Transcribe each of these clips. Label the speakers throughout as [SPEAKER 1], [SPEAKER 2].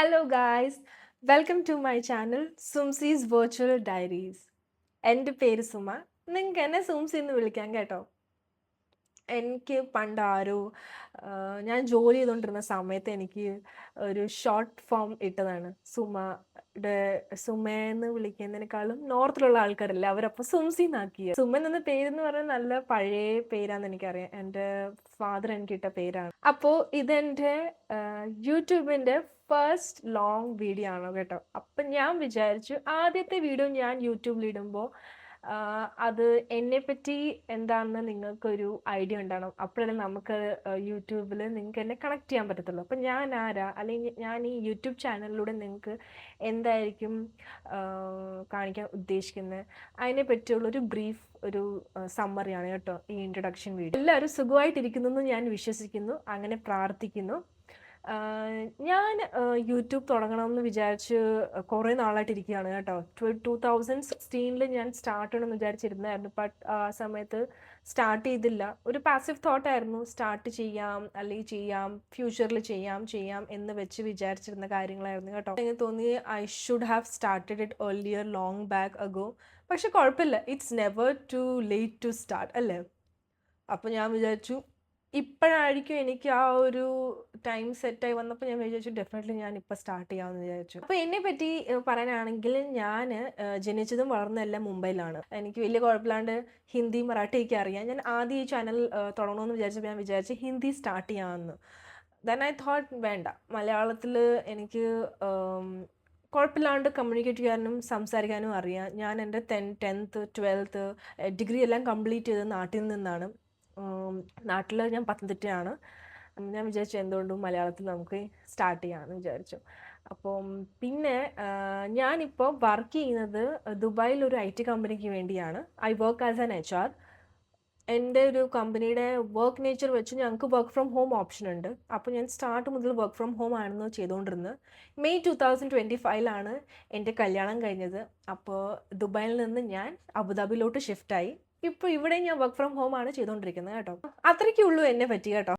[SPEAKER 1] Hello guys, welcome to my channel Sumsi's virtual diaries. എൻ്റെ പേര് സുമ. നിങ്ങൾക്ക് എന്നെ സുംസി എന്ന് വിളിക്കാം കേട്ടോ. എനിക്ക് പണ്ട് ഞാൻ ജോലി ചെയ്തുകൊണ്ടിരുന്ന സമയത്ത് എനിക്ക് ഒരു ഷോർട്ട് ഫോം ഇട്ടതാണ്. സുമയെന്ന് വിളിക്കുന്നതിനേക്കാളും നോർത്തിലുള്ള ആൾക്കാരല്ലേ അവരപ്പോൾ സുംസി എന്നാക്കിയത്. സുമൻ എന്ന പേരെന്ന് പറഞ്ഞാൽ നല്ല പഴയ പേരാന്ന് എനിക്കറിയാം. എൻ്റെ ഫാദർ എനിക്കിട്ട പേരാണ്. അപ്പോൾ ഇതെൻ്റെ യൂട്യൂബിൻ്റെ ഫസ്റ്റ് ലോങ് വീഡിയോ ആണ് കേട്ടോ. അപ്പം ഞാൻ വിചാരിച്ചു ആദ്യത്തെ വീഡിയോ ഞാൻ യൂട്യൂബിലിടുമ്പോൾ അത് എന്നെപ്പറ്റി എന്താണെന്ന് നിങ്ങൾക്കൊരു ഐഡിയ ഉണ്ടാകണം. അപ്പോഴല്ലേ നമുക്ക് യൂട്യൂബിൽ നിങ്ങൾക്ക് എന്നെ കണക്ട് ചെയ്യാൻ പറ്റത്തുള്ളൂ. അപ്പം ഞാൻ ആരാ, അല്ലെങ്കിൽ ഞാൻ ഈ യൂട്യൂബ് ചാനലിലൂടെ നിങ്ങൾക്ക് എന്തായിരിക്കും കാണിക്കാൻ ഉദ്ദേശിക്കുന്നത്, അതിനെ പറ്റിയുള്ളൊരു ബ്രീഫ് ഒരു സമ്മറിയാണ് കേട്ടോ ഈ ഇൻട്രൊഡക്ഷൻ വീഡിയോ. എല്ലാവരും സുഖമായിട്ടിരിക്കുന്നു എന്ന് ഞാൻ വിശ്വസിക്കുന്നു, അങ്ങനെ പ്രാർത്ഥിക്കുന്നു. ഞാൻ യൂട്യൂബ് തുടങ്ങണമെന്ന് വിചാരിച്ച് കുറേ നാളായിട്ടിരിക്കുകയാണ് കേട്ടോ. 2016 ഞാൻ സ്റ്റാർട്ട് ചെയ്യണമെന്ന് വിചാരിച്ചിരുന്നായിരുന്നു. ബട്ട് ആ സമയത്ത് സ്റ്റാർട്ട് ചെയ്തില്ല. ഒരു പാസീവ് തോട്ടായിരുന്നു, സ്റ്റാർട്ട് ചെയ്യാം അല്ലെങ്കിൽ ചെയ്യാം, ഫ്യൂച്ചറിൽ ചെയ്യാം എന്ന് വെച്ച് വിചാരിച്ചിരുന്ന കാര്യങ്ങളായിരുന്നു കേട്ടോ. എനിക്ക് തോന്നി I should have started it earlier, long back ago. പക്ഷെ കുഴപ്പമില്ല, it's never too late to start അല്ലേ. അപ്പോൾ ഞാൻ വിചാരിച്ചു ഇപ്പോഴായിരിക്കും എനിക്ക് ആ ഒരു ടൈം സെറ്റായി വന്നപ്പോൾ ഞാൻ വിചാരിച്ചു ഡെഫിനറ്റ്ലി ഞാൻ ഇപ്പോൾ സ്റ്റാർട്ട് ചെയ്യാമെന്ന് വിചാരിച്ചു. അപ്പോൾ എന്നെ പറ്റി പറയാനാണെങ്കിൽ ഞാൻ ജനിച്ചതും വളർന്നതെല്ലാം മുംബൈയിലാണ്. എനിക്ക് വലിയ കുഴപ്പമില്ലാണ്ട് ഹിന്ദി മറാഠിയൊക്കെ അറിയാം. ഞാൻ ആദ്യം ഈ ചാനൽ തുടങ്ങണമെന്ന് വിചാരിച്ചപ്പോൾ ഞാൻ വിചാരിച്ചു ഹിന്ദി സ്റ്റാർട്ട് ചെയ്യാമെന്ന്. ദെൻ ഐ തോട്ട് വേണ്ട, മലയാളത്തിൽ എനിക്ക് കുഴപ്പമില്ലാണ്ട് കമ്മ്യൂണിക്കേറ്റ് ചെയ്യാനും സംസാരിക്കാനും അറിയാം. ഞാൻ എൻ്റെ 10th 12th ഡിഗ്രി എല്ലാം കംപ്ലീറ്റ് ചെയ്തത് നാട്ടിൽ നിന്നാണ്. നാട്ടിൽ ഞാൻ പത്തനംതിട്ടയാണ്. ഞാൻ വിചാരിച്ചു എന്തുകൊണ്ടും മലയാളത്തിൽ നമുക്ക് സ്റ്റാർട്ട് ചെയ്യാമെന്ന് വിചാരിച്ചു. അപ്പം പിന്നെ ഞാനിപ്പോൾ വർക്ക് ചെയ്യുന്നത് ദുബായിൽ ഒരു IT കമ്പനിക്ക് വേണ്ടിയാണ്. I work as an HR. എൻ്റെ ഒരു കമ്പനിയുടെ വർക്ക് നേച്ചർ വെച്ച് ഞങ്ങൾക്ക് വർക്ക് ഫ്രം ഹോം ഓപ്ഷൻ ഉണ്ട്. അപ്പോൾ ഞാൻ സ്റ്റാർട്ട് മുതൽ വർക്ക് ഫ്രം ഹോം ആണെന്ന് ചെയ്തുകൊണ്ടിരുന്നത്. മെയ് 2025 എൻ്റെ കല്യാണം കഴിഞ്ഞത്. അപ്പോൾ ദുബായിൽ നിന്ന് ഞാൻ അബുദാബിയിലോട്ട് ഷിഫ്റ്റായി. ഇപ്പോൾ ഇവിടെ ഞാൻ വർക്ക് ഫ്രം ഹോം ആണ് ചെയ്തുകൊണ്ടിരിക്കുന്നത് കേട്ടോ. അത്രയ്ക്കേ ഉള്ളൂ എന്നെ പറ്റി കേട്ടോ.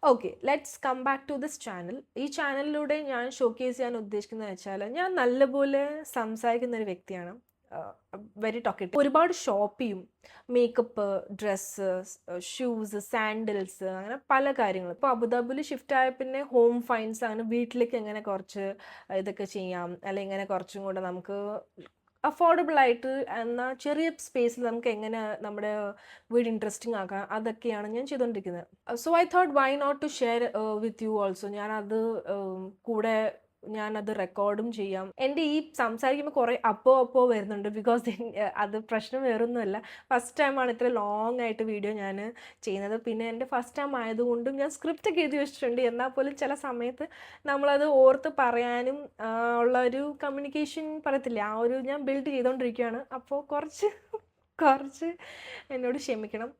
[SPEAKER 1] Okay, let's come back to this channel. ഈ ചാനലിലൂടെ ഞാൻ ഷോക്കേസ് ചെയ്യാൻ ഉദ്ദേശിക്കുന്നത് വെച്ചാൽ ഞാൻ നല്ലപോലെ സംസാരിക്കുന്ന ഒരു വ്യക്തിയാണ്. Very talkative. ഒരുപാട് ഷോപ്പ് ചെയ്യും. മേക്കപ്പ്, ഡ്രസ്സ്, ഷൂസ്, സാൻഡിൽസ്, അങ്ങനെ പല കാര്യങ്ങൾ. ഇപ്പോൾ അബുദാബിയിൽ ഷിഫ്റ്റ് ആയ പിന്നെ ഹോം ഫൈൻസ്, അങ്ങനെ വീട്ടിലേക്ക് എങ്ങനെ കുറച്ച് ഇതൊക്കെ ചെയ്യാം, അല്ലെങ്കിൽ ഇങ്ങനെ കുറച്ചും കൂടെ നമുക്ക് അഫോർഡബിൾ ആയിട്ട് എന്നാൽ ചെറിയ സ്പേസിൽ നമുക്ക് എങ്ങനെ നമ്മുടെ വീട് ഇൻട്രസ്റ്റിംഗ് ആക്കാം, അതൊക്കെയാണ് ഞാൻ ചെയ്തുകൊണ്ടിരിക്കുന്നത്. So I thought why not to share with you also. ഞാനത് റെക്കോർഡും ചെയ്യാം. എൻ്റെ ഈ സംസാരിക്കുമ്പോൾ കുറേ അപ്പോ വരുന്നുണ്ട്. ബിക്കോസ് അത് പ്രശ്നം വേറൊന്നുമല്ല, ഫസ്റ്റ് ടൈമാണ് ഇത്ര ലോങ് ആയിട്ട് വീഡിയോ ഞാൻ ചെയ്യുന്നത്. പിന്നെ എൻ്റെ ഫസ്റ്റ് ടൈം ആയതുകൊണ്ടും ഞാൻ സ്ക്രിപ്റ്റ് ഒക്കെ എഴുതി വെച്ചിട്ടുണ്ട്. എന്നാൽ പോലും ചില സമയത്ത് നമ്മളത് ഓർത്ത് പറയാനും ഉള്ള ഒരു കമ്മ്യൂണിക്കേഷൻ പറയത്തില്ല, ആ ഒരു ഞാൻ ബിൽഡ് ചെയ്തുകൊണ്ടിരിക്കുകയാണ്. അപ്പോൾ കുറച്ച് എന്നോട് ക്ഷമിക്കണം.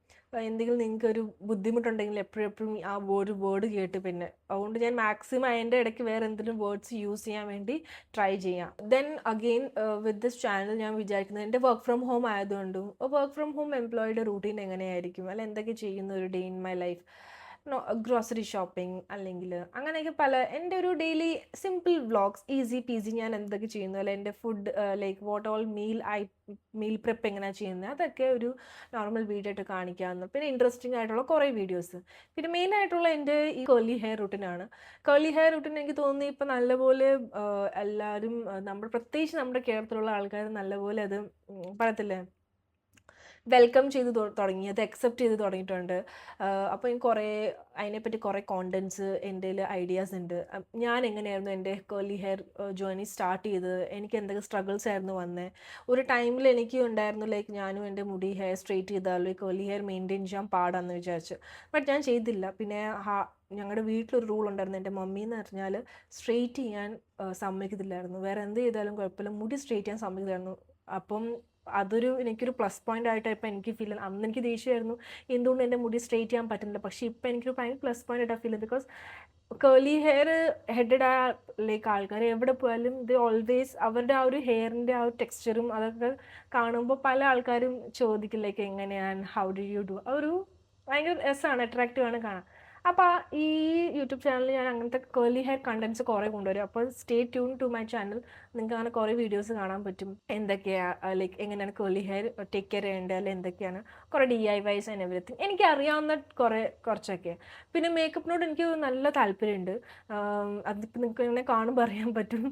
[SPEAKER 1] എന്തെങ്കിലും നിങ്ങൾക്കൊരു ബുദ്ധിമുട്ടുണ്ടെങ്കിൽ എപ്പോഴും ആ ഒരു വേർഡ് കേട്ട് പിന്നെ അതുകൊണ്ട് ഞാൻ മാക്സിമം അതിൻ്റെ ഇടയ്ക്ക് വേറെ എന്തെങ്കിലും വേർഡ്സ് യൂസ് ചെയ്യാൻ വേണ്ടി ട്രൈ ചെയ്യാം. Then again with this channel ഞാൻ വിചാരിക്കുന്നത് എൻ്റെ വർക്ക് ഫ്രം ഹോം ആയതുകൊണ്ടും വർക്ക് ഫ്രം ഹോം എംപ്ലോയിയുടെ റൂട്ടീൻ എങ്ങനെയായിരിക്കും, അല്ല എന്തൊക്കെ ചെയ്യുന്ന ഒരു day in my life, grocery shopping അല്ലെങ്കിൽ അങ്ങനെയൊക്കെ എൻ്റെ ഒരു daily simple vlogs, easy peasy ഞാൻ എന്തൊക്കെ ചെയ്യുന്നു, അല്ല എൻ്റെ food like what all meal prep എങ്ങനെയാണ് ചെയ്യുന്നത്, അതൊക്കെ ഒരു നോർമൽ വീഡിയോ ആയിട്ട് കാണിക്കാമെന്ന്. പിന്നെ ഇൻട്രസ്റ്റിംഗ് ആയിട്ടുള്ള കുറേ വീഡിയോസ്. പിന്നെ മെയിനായിട്ടുള്ള എൻ്റെ ഈ കേർലി ഹെയർ റൂട്ടീനാണ്. കേർലി ഹെയർ റൂട്ടീൻ എനിക്ക് തോന്നുന്നു ഇപ്പം നല്ലപോലെ എല്ലാവരും പ്രത്യേകിച്ച് നമ്മുടെ കേരളത്തിലുള്ള ആൾക്കാർ നല്ലപോലെ അത് പറയത്തില്ലേ, വെൽക്കം ചെയ്ത് തുടങ്ങി, അത് അക്സെപ്റ്റ് ചെയ്ത് തുടങ്ങിയിട്ടുണ്ട്. അപ്പോൾ അതിനെപ്പറ്റി കുറേ കോണ്ടൻറ്റ്സ് എൻ്റെ ഐഡിയാസ് ഉണ്ട്. ഞാൻ എങ്ങനെയായിരുന്നു എൻ്റെ കേർലി ഹെയർ ജേർണി സ്റ്റാർട്ട് ചെയ്തത്, എനിക്ക് എന്തൊക്കെ സ്ട്രഗിൾസ് ആയിരുന്നു വന്നത്. ഒരു ടൈമിൽ എനിക്ക് ഉണ്ടായിരുന്നു ലൈക്ക് ഞാനും എൻ്റെ മുടി ഹെയർ സ്ട്രെയിറ്റ് ചെയ്താൽ കേർലി ഹെയർ മെയിൻറ്റെയിൻ ചെയ്യാൻ പാടാന്ന് വിചാരിച്ചു. ബട്ട് ഞാൻ ചെയ്തില്ല. പിന്നെ ഞങ്ങളുടെ വീട്ടിലൊരു റൂൾ ഉണ്ടായിരുന്നു, എൻ്റെ മമ്മി എന്ന് പറഞ്ഞാൽ സ്ട്രെയിറ്റ് ചെയ്യാൻ സമ്മതിക്കത്തില്ലായിരുന്നു. വേറെ എന്ത് ചെയ്താലും കുഴപ്പമില്ല, മുടി സ്ട്രെയിറ്റ് ചെയ്യാൻ സമ്മതിക്കില്ലായിരുന്നു. അപ്പം എനിക്കൊരു പ്ലസ് പോയിൻ്റ് ആയിട്ട് ഇപ്പം എനിക്ക് ഫീൽ ചെയ്യുന്നത്. അന്ന് എനിക്ക് ദേഷ്യമായിരുന്നു എന്തുകൊണ്ട് എൻ്റെ മുടി സ്ട്രെയിറ്റ് ചെയ്യാൻ പറ്റുന്നില്ല. പക്ഷേ ഇപ്പം എനിക്കൊരു ഭയങ്കര പ്ലസ് പോയിൻ്റ് ആയിട്ടാണ് ഫീൽ ചെയ്യുന്നത്. Because curly hair headed like ആൾക്കാർ എവിടെ പോയാലും ഇത് ഓൾവേസ് അവരുടെ ആ ഒരു ഹെയറിൻ്റെ ആ ഒരു ടെക്സ്ചറും അതൊക്കെ കാണുമ്പോൾ പല ആൾക്കാരും ചോദിക്കും ലൈക്ക് എങ്ങനെയാണ്, ഹൗ ഡു യു ഡു, ഒരു ഭയങ്കര രസമാണ്, അട്രാക്റ്റീവ് ആണ് കാണാൻ. അപ്പോൾ ഈ യൂട്യൂബ് ചാനലിൽ ഞാൻ അങ്ങനത്തെ കേർലി ഹെയർ കണ്ടൻസ് കുറേ കൊണ്ടുവരും. അപ്പോൾ stay tune to my channel. നിങ്ങൾക്ക് അങ്ങനെ കുറേ വീഡിയോസ് കാണാൻ പറ്റും. എന്തൊക്കെയാണ് ലൈക്ക് എങ്ങനെയാണ് കേർലി ഹെയർ ടേക്ക് കെയർ ചെയ്യേണ്ടത്, അല്ലെങ്കിൽ എന്തൊക്കെയാണ് കുറേ DIYs ആൻഡ് എവറിത്തിങ് എനിക്ക് അറിയാവുന്ന കുറച്ചൊക്കെ. പിന്നെ മേക്കപ്പിനോട് എനിക്ക് നല്ല താല്പര്യമുണ്ട്. അതിപ്പോൾ നിങ്ങൾക്ക് ഇങ്ങനെ കാണുമ്പോൾ അറിയാൻ പറ്റും.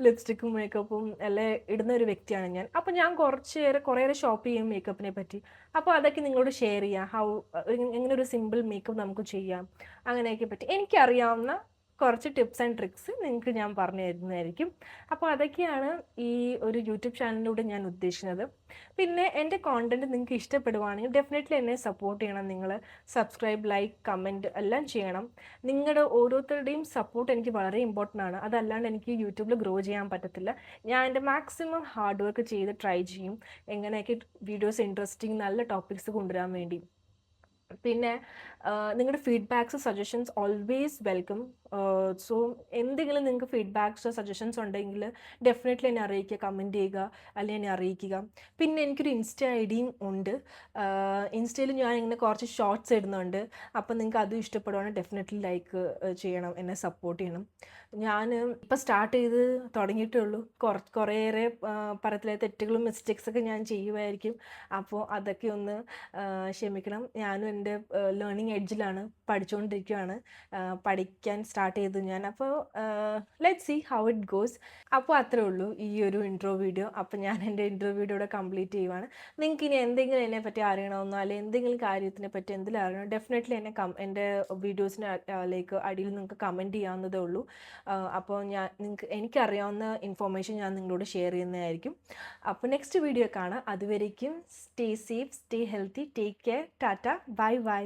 [SPEAKER 1] ലിപ്സ്റ്റിക്കും മേക്കപ്പും എല്ലാം ഇടുന്ന ഒരു വ്യക്തിയാണ് ഞാൻ. അപ്പോൾ ഞാൻ കുറേയേറെ ഷോപ്പ് ചെയ്യും മേക്കപ്പിനെ പറ്റി. അപ്പോൾ അതൊക്കെ നിങ്ങളോട് ഷെയർ ചെയ്യാം. എങ്ങനെ ഒരു സിമ്പിൾ മേക്കപ്പ് നമുക്ക് ചെയ്യാം, അങ്ങനെയൊക്കെ പറ്റി എനിക്കറിയാവുന്ന കുറച്ച് ടിപ്സ് ആൻഡ് ട്രിക്സ് നിങ്ങൾക്ക് ഞാൻ പറഞ്ഞു തരുന്നതായിരിക്കും. അപ്പോൾ അതൊക്കെയാണ് ഈ ഒരു യൂട്യൂബ് ചാനലിലൂടെ ഞാൻ ഉദ്ദേശിക്കുന്നത്. പിന്നെ എൻ്റെ കോണ്ടൻറ്റ് നിങ്ങൾക്ക് ഇഷ്ടപ്പെടുവാണെങ്കിൽ ഡെഫിനറ്റ്ലി എന്നെ സപ്പോർട്ട് ചെയ്യണം. നിങ്ങൾ സബ്സ്ക്രൈബ്, ലൈക്ക്, കമൻറ്റ് എല്ലാം ചെയ്യണം. നിങ്ങളുടെ ഓരോരുത്തരുടെയും സപ്പോർട്ട് എനിക്ക് വളരെ ഇമ്പോർട്ടൻ്റ് ആണ്. അതല്ലാണ്ട് എനിക്ക് യൂട്യൂബിൽ ഗ്രോ ചെയ്യാൻ പറ്റത്തില്ല. ഞാൻ എൻ്റെ മാക്സിമം ഹാർഡ് വർക്ക് ചെയ്ത് ട്രൈ ചെയ്യും എങ്ങനെയൊക്കെ വീഡിയോസ് ഇൻട്രസ്റ്റിംഗ് നല്ല ടോപ്പിക്സ് കൊണ്ടുവരാൻ വേണ്ടി. പിന്നെ നിങ്ങളുടെ feedbacks, suggestions always welcome. So എന്തെങ്കിലും നിങ്ങൾക്ക് ഫീഡ്ബാക്ക്സ്, സജഷൻസ് ഉണ്ടെങ്കിൽ ഡെഫിനറ്റ്ലി എന്നെ അറിയിക്കുക, കമൻറ്റ് ചെയ്യുക, അല്ലെങ്കിൽ എന്നെ അറിയിക്കുക. പിന്നെ എനിക്കൊരു ഇൻസ്റ്റ ID ഉണ്ട്. ഇൻസ്റ്റയിൽ ഞാൻ ഇങ്ങനെ കുറച്ച് ഷോർട്സ് ഇടുന്നുണ്ട്. അപ്പം നിങ്ങൾക്ക് അതും ഇഷ്ടപ്പെടുവാണെങ്കിൽ ഡെഫിനറ്റ്ലി ലൈക്ക് ചെയ്യണം, എന്നെ സപ്പോർട്ട് ചെയ്യണം. ഞാൻ ഇപ്പോൾ സ്റ്റാർട്ട് ചെയ്ത് തുടങ്ങിയിട്ടേ ഉള്ളൂ. കുറേയേറെ പറയത്തിലെ തെറ്റുകളും മിസ്റ്റേക്സൊക്കെ ഞാൻ ചെയ്യുമായിരിക്കും. അപ്പോൾ അതൊക്കെ ഒന്ന് ക്ഷമിക്കണം. ഞാനും എൻ്റെ ലേണിംഗ് എഡ്ജിലാണ്, പഠിച്ചുകൊണ്ടിരിക്കുകയാണ്. പഠിക്കാൻ സ്റ്റാർട്ട് ചെയ്തു ഞാൻ. അപ്പോൾ let's see how it goes. അപ്പോൾ അത്രേ ഉള്ളൂ ഈ ഒരു ഇൻട്രോ വീഡിയോ. അപ്പോൾ ഞാൻ എൻ്റെ ഇൻട്രോ വീഡിയോ ഇവിടെ കംപ്ലീറ്റ് ചെയ്യുവാണ്. നിങ്ങൾക്ക് ഇനി എന്തെങ്കിലും എന്നെ പറ്റി അറിയണമെന്നോ അല്ലെങ്കിൽ എന്തെങ്കിലും കാര്യത്തിനെ പറ്റി എന്തെങ്കിലും അറിയണോ ഡെഫിനറ്റ്ലി എന്നെ എൻ്റെ വീഡിയോസിന് ലൈക്ക് അടിയിൽ നിങ്ങൾക്ക് കമൻറ്റ് ചെയ്യാവുന്നതേ ഉള്ളൂ. അപ്പോൾ എനിക്കറിയാവുന്ന ഇൻഫോർമേഷൻ ഞാൻ നിങ്ങളോട് ഷെയർ ചെയ്യുന്നതായിരിക്കും. അപ്പോൾ നെക്സ്റ്റ് വീഡിയോ കാണാം. അതുവരേക്കും stay safe, stay healthy, take care, Tata, bye bye.